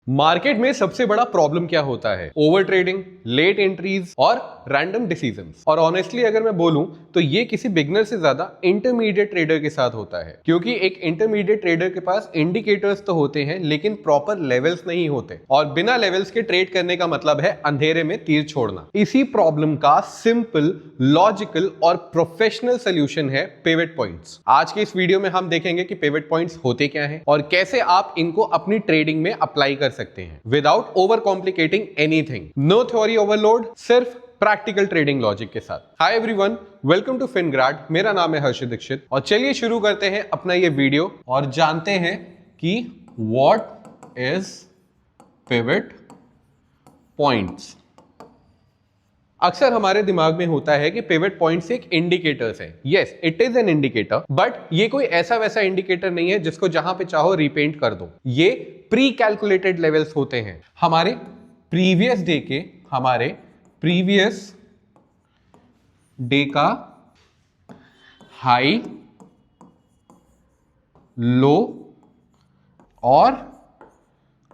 Market में सबसे बड़ा प्रॉब्लम क्या होता है? ओवर ट्रेडिंग, लेट एंट्रीज और रैंडम डिसीजंस। और ऑनेस्टली अगर मैं बोलूं तो ये किसी बिगनर से ज्यादा इंटरमीडिएट ट्रेडर के साथ होता है, क्योंकि एक इंटरमीडिएट ट्रेडर के पास इंडिकेटर्स तो होते हैं लेकिन प्रॉपर लेवल्स नहीं होते, और बिना लेवल्स के ट्रेड करने का मतलब है अंधेरे में तीर छोड़ना। इसी प्रॉब्लम का सिंपल, लॉजिकल और प्रोफेशनल सोल्यूशन है पिवट पॉइंट्स। आज के इस वीडियो में हम देखेंगे कि पिवट पॉइंट्स होते क्या हैं और कैसे आप इनको अपनी ट्रेडिंग में अप्लाई कर सकते हैं without over complicating anything. No theory overload, सिर्फ प्रैक्टिकल ट्रेडिंग लॉजिक के साथ। Hi everyone, welcome to Fingrad. मेरा नाम है हर्षित दीक्षित और चलिए शुरू करते हैं अपना ये वीडियो और जानते हैं कि व्हाट इज पिवट पॉइंट्स। अक्सर हमारे दिमाग में होता है कि पिवट पॉइंट्स एक इंडिकेटर्स है। Yes, it is an indicator, but ये कोई ऐसा वैसा इंडिकेटर नहीं है जिसको जहां पे चाहो रिपेंट कर दो। ये प्री कैलकुलेटेड लेवल्स होते हैं। हमारे प्रीवियस डे का हाई, लो और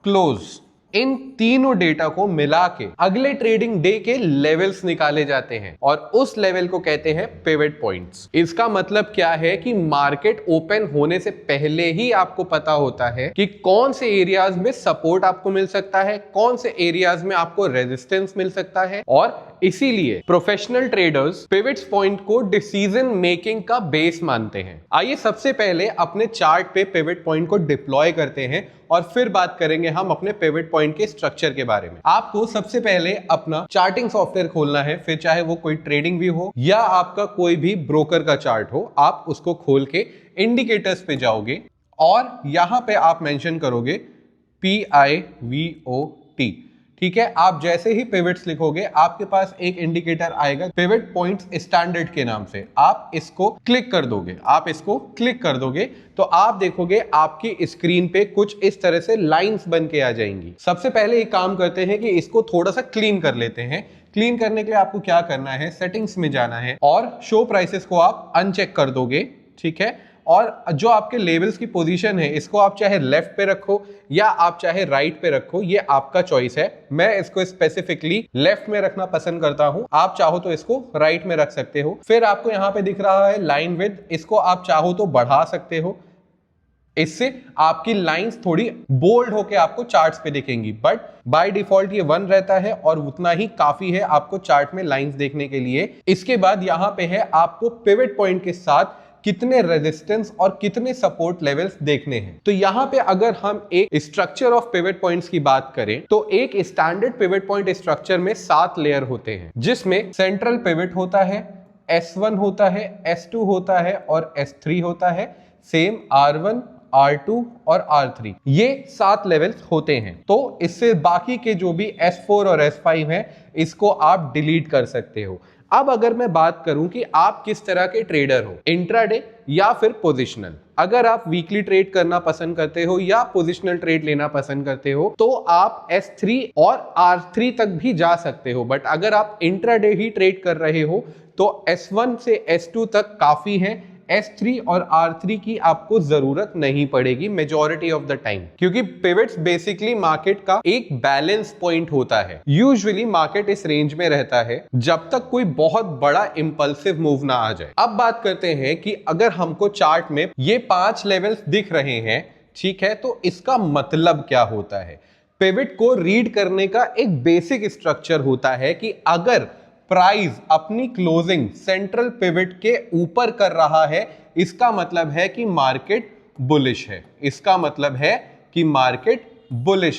क्लोज, इन तीनों डेटा को मिला के अगले ट्रेडिंग डे के लेवल्स निकाले जाते हैं और उस लेवल को कहते हैं पिवट पॉइंट्स। इसका मतलब क्या है कि मार्केट ओपन होने से पहले ही आपको पता होता है कि कौन से एरियाज में सपोर्ट आपको मिल सकता है, कौन से एरियाज में आपको रेजिस्टेंस मिल सकता है, और इसीलिए प्रोफेशनल ट्रेडर्स पिवट पॉइंट को डिसीजन मेकिंग का बेस मानते हैं। आइए सबसे पहले अपने चार्ट पे पिवट पॉइंट को डिप्लॉय करते हैं और फिर बात करेंगे हम अपने पिवट पॉइंट के स्ट्रक्चर के बारे में। आपको सबसे पहले अपना चार्टिंग सॉफ्टवेयर खोलना है, फिर चाहे वो कोई ट्रेडिंग व्यू हो या आपका कोई भी ब्रोकर का चार्ट हो, आप उसको खोल के इंडिकेटर्स पे जाओगे और यहां पे आप मेंशन करोगे PIVOT। ठीक है, आप जैसे ही पिवट्स लिखोगे आपके पास एक इंडिकेटर आएगा पिवट पॉइंट्स स्टैंडर्ड के नाम से। आप इसको क्लिक कर दोगे तो आप देखोगे आपकी स्क्रीन पे कुछ इस तरह से लाइंस बन के आ जाएंगी। सबसे पहले एक काम करते हैं कि इसको थोड़ा सा क्लीन कर लेते हैं। क्लीन करने के लिए आपको क्या करना है, सेटिंग्स में जाना है और शो प्राइसेस को आप अनचेक कर दोगे। ठीक है, और जो आपके लेवल्स की पोजीशन है इसको आप चाहे लेफ्ट पे रखो या आप चाहे राइट पे रखो, ये आपका चॉइस है। मैं इसको स्पेसिफिकली लेफ्ट में रखना पसंद करता हूं, आप चाहो तो इसको राइट में रख सकते हो। फिर आपको यहां पे दिख रहा है लाइन विड्थ, इसको आप चाहो तो बढ़ा सकते हो। इससे आपकी लाइंस थोड़ी बोल्ड होके आपको चार्ट्स पे दिखेंगी, बट बाय डिफॉल्ट ये 1 रहता है और उतना ही काफी है आपको चार्ट में लाइंस देखने के लिए। इसके बाद यहां पे है आपको पिवट पॉइंट के साथ कितने रेजिस्टेंस और कितने सपोर्ट लेवल्स देखने हैं। तो यहां पे अगर हम एक स्ट्रक्चर ऑफ पिवट पॉइंट्स की बात करें तो एक स्टैंडर्ड पिवट पॉइंट स्ट्रक्चर में 7 लेयर होते हैं, जिसमें सेंट्रल पिवट होता है, S1 होता है, S2 होता है और S3 होता है। सेम R1, R2 और R3, ये 7 लेवल्स होते हैं। तो इससे बाकी के जो भी S4 और S5 है इसको आप डिलीट कर सकते हो। अब अगर मैं बात करूं कि आप किस तरह के ट्रेडर हो, इंट्राडे या फिर पोजिशनल। अगर आप वीकली ट्रेड करना पसंद करते हो या पोजिशनल ट्रेड लेना पसंद करते हो तो आप S3 और R3 तक भी जा सकते हो, बट अगर आप इंट्राडे ही ट्रेड कर रहे हो तो S1 से S2 तक काफी है। S3 और R3 की आपको जरूरत नहीं पड़ेगी मेजॉरिटी ऑफ द टाइम, क्योंकि पिवट्स बेसिकली मार्केट का एक बैलेंस पॉइंट होता है। यूजुअली मार्केट इस रेंज में रहता है जब तक कोई बहुत बड़ा इंपल्सिव मूव ना आ जाए। अब बात करते हैं कि अगर हमको चार्ट में ये 5 लेवल्स दिख रहे हैं, ठीक है, तो इसका मतलब क्या होता है। पिवट को रीड करने का एक बेसिक स्ट्रक्चर होता है कि अगर प्राइस अपनी क्लोजिंग सेंट्रल पिवट के ऊपर कर रहा है, इसका मतलब है कि मार्केट बुलिश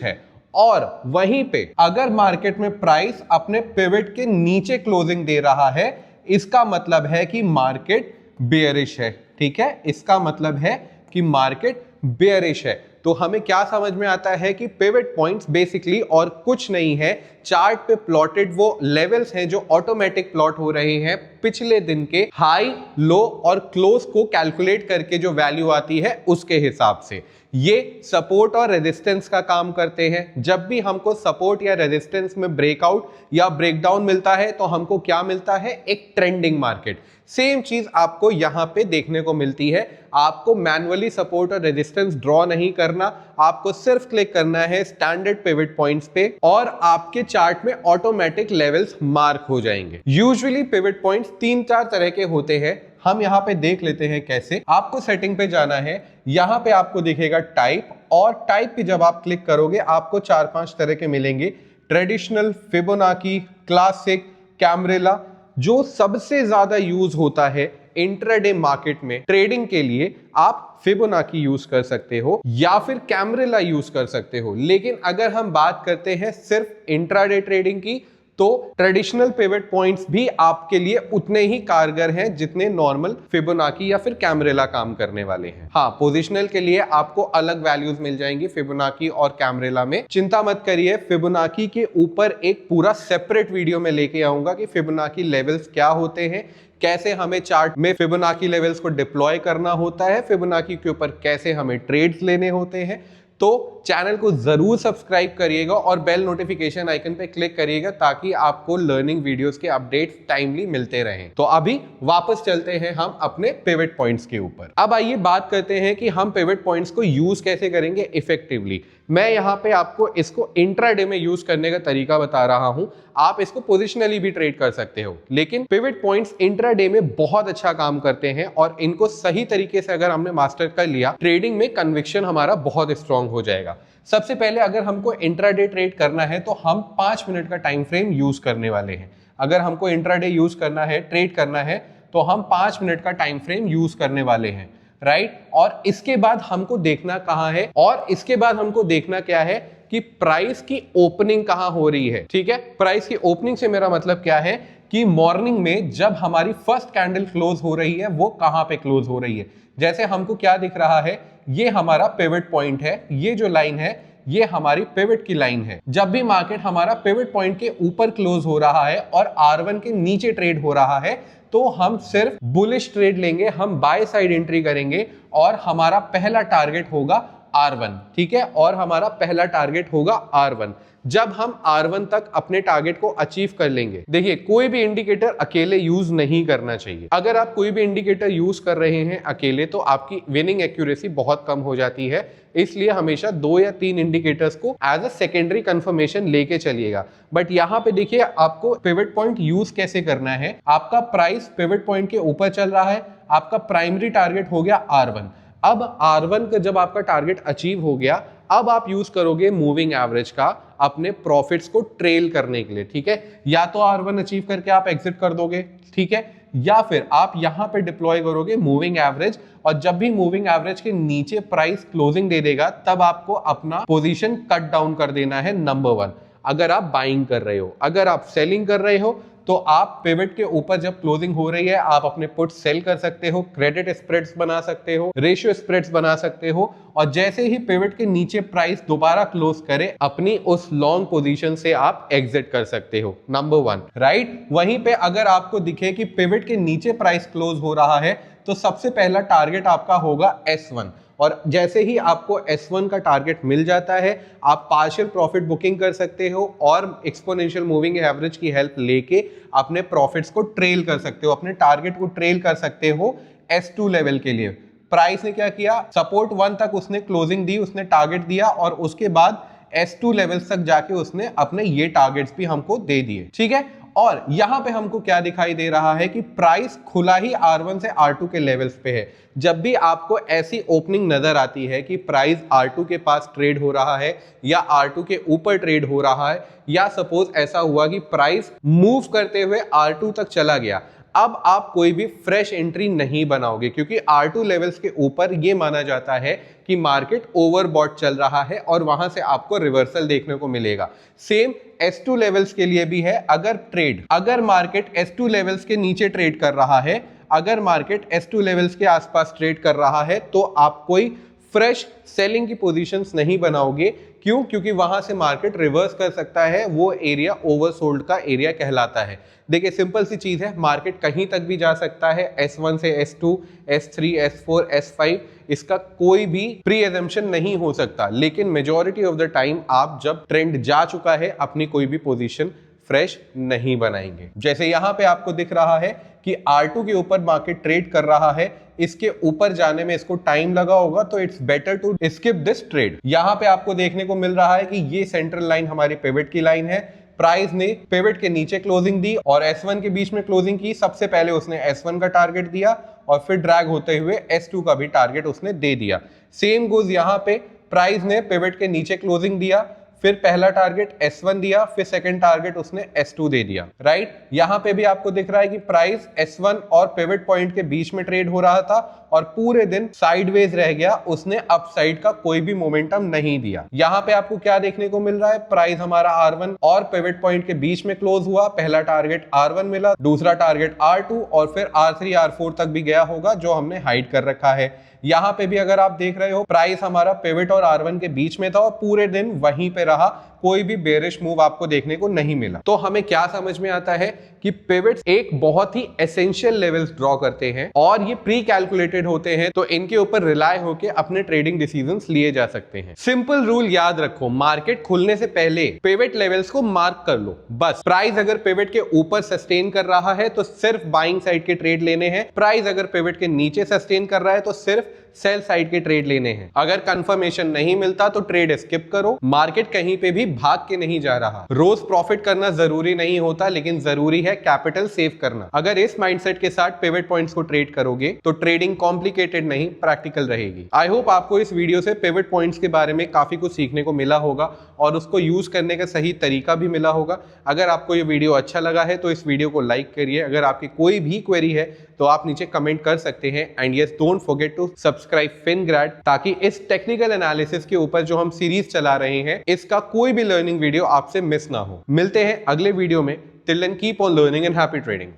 है। और वहीं पे अगर मार्केट में प्राइस अपने पिवट के नीचे क्लोजिंग दे रहा है, इसका मतलब है कि मार्केट बेयरिश है। ठीक है, इसका मतलब है कि मार्केट बेयरिश है। तो हमें क्या समझ में आता है कि पिवट पॉइंट्स बेसिकली और कुछ नहीं है, चार्ट पे प्लॉटेड वो लेवल्स हैं जो ऑटोमेटिक प्लॉट हो रहे हैं पिछले दिन के हाई, लो और क्लोज को कैलकुलेट करके जो वैल्यू आती है उसके हिसाब से। ये सपोर्ट और रेजिस्टेंस का काम करते हैं। जब भी हमको सपोर्ट या रेजिस्टेंस में ब्रेकआउट या ब्रेकडाउन मिलता है तो हमको क्या मिलता है, एक ट्रेंडिंग मार्केट। सेम चीज आपको यहां पे देखने को मिलती है। आपको मैन्युअली सपोर्ट और रेजिस्टेंस ड्रॉ नहीं करना, आपको सिर्फ क्लिक करना है स्टैंडर्ड पिवट पॉइंट्स पे और आपके चार्ट में ऑटोमेटिक लेवल्स मार्क हो जाएंगे। यूजुअली पिवट पॉइंट्स 3-4 तरह के होते हैं, हम यहां पे देख लेते हैं कैसे। आपको सेटिंग पे जाना है, यहां पे आपको दिखेगा टाइप, और टाइप पे जब आप क्लिक करोगे आपको 4-5 तरह के मिलेंगे। Traditional, Fibonacci, classic, Camarilla. जो सबसे ज्यादा यूज होता है इंट्राडे मार्केट में ट्रेडिंग के लिए, आप फिबोनाची यूज कर सकते हो या फिर कैमरेला यूज कर सकते हो। लेकिन अगर हम बात करते हैं सिर्फ इंट्राडे ट्रेडिंग की, तो ट्रेडिशनल पिवट पॉइंट्स भी आपके लिए उतने ही कारगर हैं जितने नॉर्मल फिबोनाची या फिर कैमरेला काम करने वाले हैं। हाँ, पोजिशनल के लिए आपको अलग वैल्यूज मिल जाएंगी फिबोनाची और कैमरेला में। चिंता मत करिए, फिबोनाची के ऊपर एक पूरा सेपरेट वीडियो में लेके आऊंगा कि फिबोनाची लेवल्स क्या होते हैं, कैसे हमें चार्ट में फिबोनाची लेवल्स को डिप्लॉय करना होता है, फिबोनाची के ऊपर कैसे हमें ट्रेड्स लेने होते हैं। तो चैनल को जरूर सब्सक्राइब करिएगा और बेल नोटिफिकेशन आइकन पे क्लिक करिएगा ताकि आपको लर्निंग वीडियोस के अपडेट्स टाइमली मिलते रहें। तो अभी वापस चलते हैं हम अपने पिवट पॉइंट्स के ऊपर। अब आइए बात करते हैं कि हम पिवट पॉइंट्स को यूज कैसे करेंगे इफेक्टिवली। मैं यहाँ पे आपको इसको इंट्राडे में यूज करने का तरीका बता रहा हूं। आप इसको पोजिशनली भी ट्रेड कर सकते हो, लेकिन पिवट पॉइंट्स इंट्राडे में बहुत अच्छा काम करते हैं और इनको सही तरीके से अगर हमने मास्टर कर लिया, ट्रेडिंग में कन्विक्शन हमारा बहुत स्ट्रांग हो जाएगा। सबसे पहले अगर हमको इंट्राडे ट्रेड करना है तो हम 5 मिनट का टाइम फ्रेम यूज करने वाले हैं। अगर हमको इंट्राडे यूज करना है, ट्रेड करना है, तो हम 5 मिनट का टाइम फ्रेम यूज करने वाले हैं, राइट। और इसके बाद हमको देखना कहां है, और इसके बाद हमको देखना क्या है कि प्राइस की ओपनिंग कहां हो रही है। ठीक है, प्राइस की ओपनिंग से मेरा मतलब क्या है कि मॉर्निंग में जब हमारी फर्स्ट कैंडल क्लोज हो रही है वो कहां पे क्लोज हो रही है। जैसे हमको क्या दिख रहा है, ये हमारा पिवट पॉइंट है, ये जो लाइन है ये हमारी पिवट की लाइन है। जब भी मार्केट हमारा पिवट पॉइंट के ऊपर क्लोज हो रहा है और R1 के नीचे ट्रेड हो रहा है तो हम सिर्फ बुलिश ट्रेड लेंगे, हम बाय साइड एंट्री करेंगे और हमारा पहला टारगेट होगा R1। ठीक है, और हमारा पहला टारगेट होगा R1। जब हम R1 तक अपने टारगेट को अचीव कर लेंगे, देखिए कोई भी इंडिकेटर अकेले यूज नहीं करना चाहिए। अगर आप कोई भी इंडिकेटर यूज कर रहे हैं अकेले तो आपकी विनिंग एक्यूरेसी बहुत कम हो जाती है। इसलिए हमेशा 2 या 3 इंडिकेटर्स को एज अ सेकेंडरी कंफर्मेशन लेके चलिएगा। बट यहाँ पे देखिए आपको पिवट पॉइंट यूज कैसे करना है। आपका प्राइस पिवट पॉइंट के ऊपर चल रहा है, आपका प्राइमरी टारगेट हो गया R1। अब R1 का जब आपका टारगेट अचीव हो गया, अब आप यूज करोगे मूविंग एवरेज का अपने प्रॉफिट्स को ट्रेल करने के लिए। ठीक है, या तो R1 अचीव करके आप एग्जिट कर दोगे, ठीक है, या फिर आप यहां पे डिप्लॉय करोगे मूविंग एवरेज, और जब भी मूविंग एवरेज के नीचे प्राइस क्लोजिंग दे देगा तब आपको अपना पोजीशन कट डाउन कर देना है, नंबर 1। अगर आप बाइंग कर रहे हो, अगर आप सेलिंग कर रहे हो तो आप पिवट के ऊपर जब क्लोजिंग हो रही है आप अपने पुट सेल कर सकते हो, क्रेडिट स्प्रेड्स बना सकते हो, रेशियो स्प्रेड्स बना सकते हो, और जैसे ही पिवट के नीचे प्राइस दोबारा क्लोज करे अपनी उस लॉन्ग पोजीशन से आप एग्जिट कर सकते हो, नंबर 1, राइट। वहीं पे अगर आपको दिखे कि पिवट के नीचे प्राइस क्लोज हो रहा है तो सबसे पहला टारगेट आपका होगा S1, और जैसे ही आपको S1 का टारगेट मिल जाता है आप पार्शियल प्रॉफिट बुकिंग कर सकते हो और एक्सपोनेंशियल मूविंग एवरेज की हेल्प लेके अपने प्रॉफिट्स को ट्रेल कर सकते हो, अपने टारगेट को ट्रेल कर सकते हो S2 लेवल के लिए। प्राइस ने क्या किया, सपोर्ट 1 तक उसने क्लोजिंग दी, उसने टारगेट दिया और उसके बाद S2 लेवल्स तक जाके उसने अपने ये टारगेट्स भी हमको दे दिए। ठीक है, और यहां पे हमको क्या दिखाई दे रहा है कि प्राइस खुला ही R1 से R2 के लेवल्स पे है। जब भी आपको ऐसी ओपनिंग नजर आती है कि प्राइस R2 के पास ट्रेड हो रहा है या R2 के ऊपर ट्रेड हो रहा है, या सपोज ऐसा हुआ कि प्राइस मूव करते हुए R2 तक चला गया, अब आप कोई भी फ्रेश एंट्री नहीं बनाओगे क्योंकि R2 लेवल्स के ऊपर ये माना जाता है कि मार्केट ओवरबॉट चल रहा है और वहां से आपको रिवर्सल देखने को मिलेगा। सेम S2 लेवल्स के लिए भी है। अगर मार्केट S2 लेवल्स के नीचे ट्रेड कर रहा है, अगर मार्केट S2 लेवल्स के आसपास ट्रेड कर रहा है तो आप कोई फ्रेश सेलिंग की पोजीशंस नहीं बनाओगे, क्यों? क्योंकि वहां से मार्केट रिवर्स कर सकता है, वो एरिया ओवरसोल्ड का एरिया कहलाता है। देखिए सिंपल सी चीज है, मार्केट कहीं तक भी जा सकता है, S1 से S2, S3, S4, S5, इसका कोई भी प्री एजम्पशन नहीं हो सकता। लेकिन मेजॉरिटी ऑफ द टाइम आप जब ट्रेंड जा चुका है, अपनी कोई भी पोजीशन फ्रेश नहीं बनाएंगे। जैसे यहां पे आपको दिख रहा है कि R2 के ऊपर मार्केट ट्रेड कर रहा है, इसके ऊपर जाने में इसको टाइम लगा होगा, तो it's better to skip this trade. यहां पे आपको देखने को मिल रहा है कि ये सेंट्रल लाइन हमारी पिवट की लाइन है। प्राइस ने पिवट के नीचे क्लोजिंग दी और S1 के बीच में क्लोजिंग की। सबसे पहले उसने S1 का टारगेट दिया और फिर ड्रैग होते हुए S2 का भी टारगेट उसने दे दिया। सेम गोज यहां पे, प्राइस ने पिवट के नीचे क्लोजिंग दिया, फिर पहला टारगेट S1 दिया, फिर सेकंड टारगेट उसने S2 दे दिया, राइट। यहां पे भी आपको दिख रहा है कि प्राइस S1 और पिवट पॉइंट के बीच में ट्रेड हो रहा था और पूरे दिन साइडवेज रह गया, उसने अपसाइड का कोई भी मोमेंटम नहीं दिया। यहां पे आपको क्या देखने को मिल रहा है, प्राइस हमारा R1 और पिवट पॉइंट के बीच में क्लोज हुआ, पहला टारगेट R1 मिला, दूसरा टारगेट R2 और फिर R3 R4 तक भी गया होगा, जो हमने हाइड कर रखा है। यहां पे भी अगर आप देख रहे हो, प्राइस हमारा पिवट और R1 के बीच में था और पूरे दिन वहीं पे रहा, कोई भी बेरिश मूव आपको देखने को नहीं मिला। तो हमें क्या समझ में आता है कि पिवट्स एक बहुत ही एसेंशियल लेवल्स ड्रॉ करते हैं और ये प्री कैलकुलेटेड होते हैं, तो इनके ऊपर रिलाय होकर अपने ट्रेडिंग डिसीजंस लिए जा सकते हैं। सिंपल रूल याद रखो, मार्केट खुलने से पहले पिवट लेवल्स को मार्क कर लो बस। प्राइस अगर पिवट के ऊपर सस्टेन कर रहा है तो सिर्फ बाइंग साइड के ट्रेड लेने हैं, प्राइस अगर पिवट के नीचे सस्टेन कर रहा है तो सिर्फ सेल साइड के ट्रेड लेने हैं। अगर कंफर्मेशन नहीं मिलता तो ट्रेड स्किप करो। मार्केट कहीं पे भी भाग के नहीं जा रहा। रोज प्रॉफिट करना जरूरी नहीं होता, लेकिन जरूरी है कैपिटल सेव करना। अगर इस माइंडसेट के साथ पिवट पॉइंट्स को ट्रेड करोगे तो ट्रेडिंग कॉम्प्लिकेटेड नहीं, प्रैक्टिकल रहेगी। आई होप आपको इस वीडियो से पिवट पॉइंट्स के बारे में काफी कुछ सीखने को मिला होगा और उसको यूज करने का सही तरीका भी मिला होगा। अगर आपको ये वीडियो अच्छा लगा है तो इस वीडियो को लाइक करिए। अगर आपकी कोई भी क्वेरी है तो आप नीचे कमेंट कर सकते हैं। And yes, don't forget to subscribe Fingrad, ताकि इस टेक्निकल एनालिसिस के ऊपर जो हम सीरीज चला रहे हैं, इसका कोई भी लर्निंग वीडियो आपसे मिस ना हो। मिलते हैं अगले वीडियो में। Till then keep on learning and happy trading.